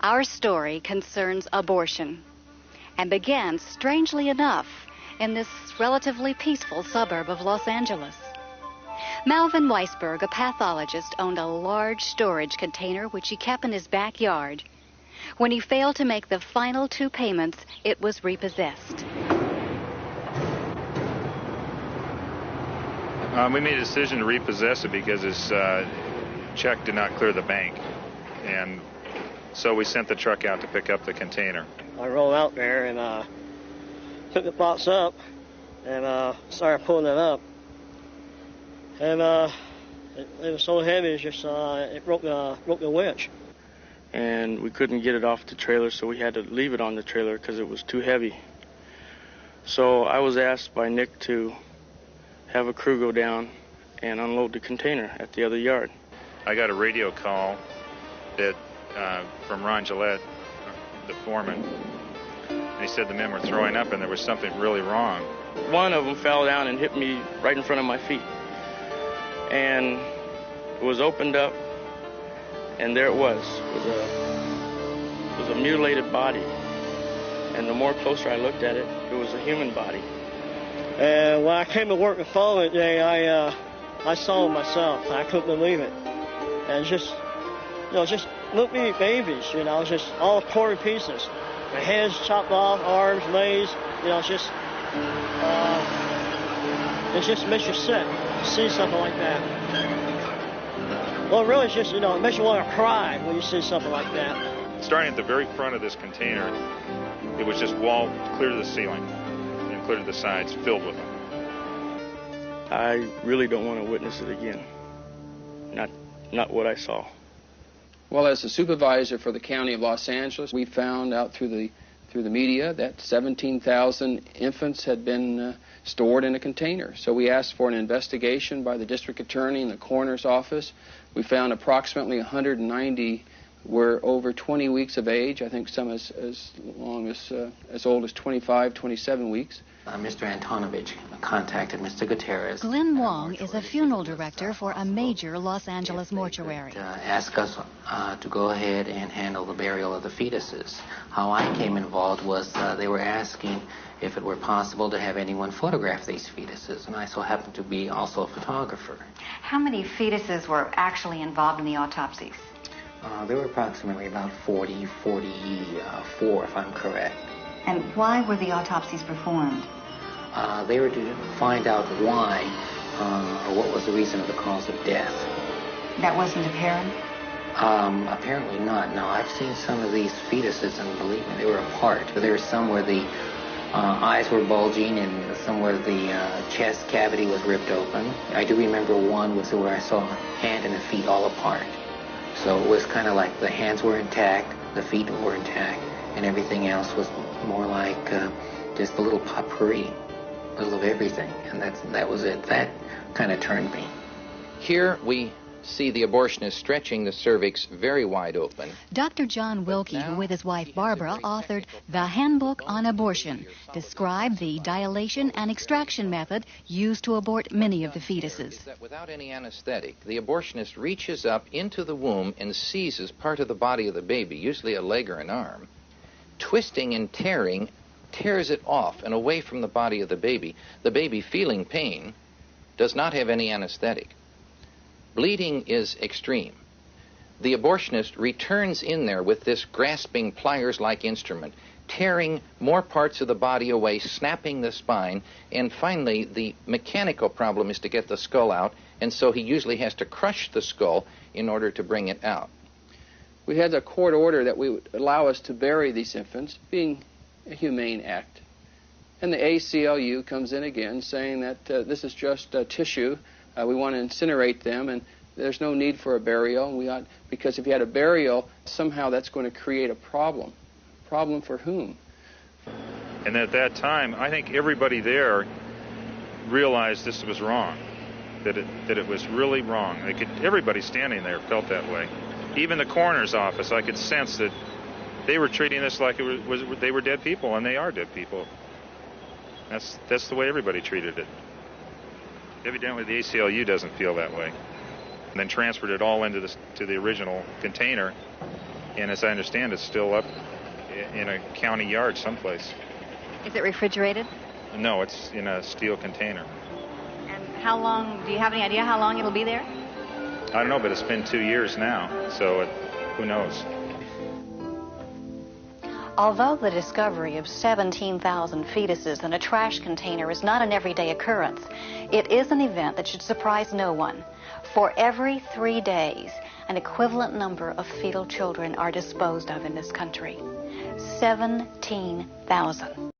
Our story concerns abortion and began, strangely enough, in this relatively peaceful suburb of Los Angeles. Malvin Weisberg, a pathologist, owned a large storage container which he kept in his backyard. When he failed to make the final 2 payments, it was repossessed. We made a decision to repossess it because his check did not clear the bank. And so we sent the truck out to pick up the container. I rolled out there and took the box up and started pulling it up. And it was so heavy, it broke the winch. And we couldn't get it off the trailer, so we had to leave it on the trailer because it was too heavy. So I was asked by Nick to have a crew go down and unload the container at the other yard. I got a radio call that from Ron Gillette, the foreman, and he said the men were throwing up and there was something really wrong. One of them fell down and hit me right in front of my feet. And it was opened up, and there it was. It was a mutilated body. And the more closer I looked at it, it was a human body. And when I came to work the following day, I saw it myself. I couldn't believe it. And just little bitty babies, just all torn to pieces. The heads chopped off, arms, legs, it just makes you sick to see something like that. Well, really, it's just, it makes you want to cry when you see something like that. Starting at the very front of this container, it was just wall clear to the ceiling and clear to the sides, filled with them. I really don't want to witness it again. Not what I saw. Well, as the supervisor for the County of Los Angeles, we found out through the media that 17,000 infants had been stored in a container. So we asked for an investigation by the district attorney and the coroner's office. We found approximately 190 were over 20 weeks of age. I think some as old as 25, 27 weeks. Mr. Antonovich contacted Mr. Gutierrez. Glenn Wong is a funeral director for a major Los Angeles mortuary. Asked us to go ahead and handle the burial of the fetuses. How I came involved was they were asking if it were possible to have anyone photograph these fetuses, and I so happened to be also a photographer. How many fetuses were actually involved in the autopsies? There were approximately about 44, if I'm correct. And why were the autopsies performed? They were to find out why, or what was the reason of the cause of death. That wasn't apparent? Apparently not. No, I've seen some of these fetuses, and believe me, they were apart. There were some where the eyes were bulging, and some where the chest cavity was ripped open. I do remember one where I saw a hand and the feet all apart. So it was kind of like the hands were intact, the feet were intact, and everything else was more like just a little potpourri, a little of everything, and that was it. That kind of turned me. Here we see the abortionist stretching the cervix very wide open. Dr. John Wilkie, who with his wife Barbara authored The Handbook on Abortion, described the dilation and extraction method used to abort many of the fetuses. Without any anesthetic, the abortionist reaches up into the womb and seizes part of the body of the baby, usually a leg or an arm, twisting and tearing, tears it off and away from the body of the baby. The baby, feeling pain, does not have any anesthetic. Bleeding is extreme. The abortionist returns in there with this grasping pliers-like instrument, tearing more parts of the body away, snapping the spine, and finally the mechanical problem is to get the skull out, and so he usually has to crush the skull in order to bring it out. We had a court order that would allow us to bury these infants, being a humane act. And the ACLU comes in again saying that this is just tissue. We want to incinerate them, and there's no need for a burial. Because if you had a burial, somehow that's going to create a problem. Problem for whom? And at that time, I think everybody there realized this was wrong, that it was really wrong. Everybody standing there felt that way. Even the coroner's office, I could sense that they were treating this like they were dead people, and they are dead people. That's the way everybody treated it. Evidently, the ACLU doesn't feel that way. And then transferred it all into the original container And as I understand, it's still up in a county yard someplace. Is it refrigerated? No, it's in a steel container. And how long, do you have any idea how long it'll be there? I don't know, but it's been 2 years now, so who knows? Although the discovery of 17,000 fetuses in a trash container is not an everyday occurrence, it is an event that should surprise no one. For every 3 days, an equivalent number of fetal children are disposed of in this country. 17,000.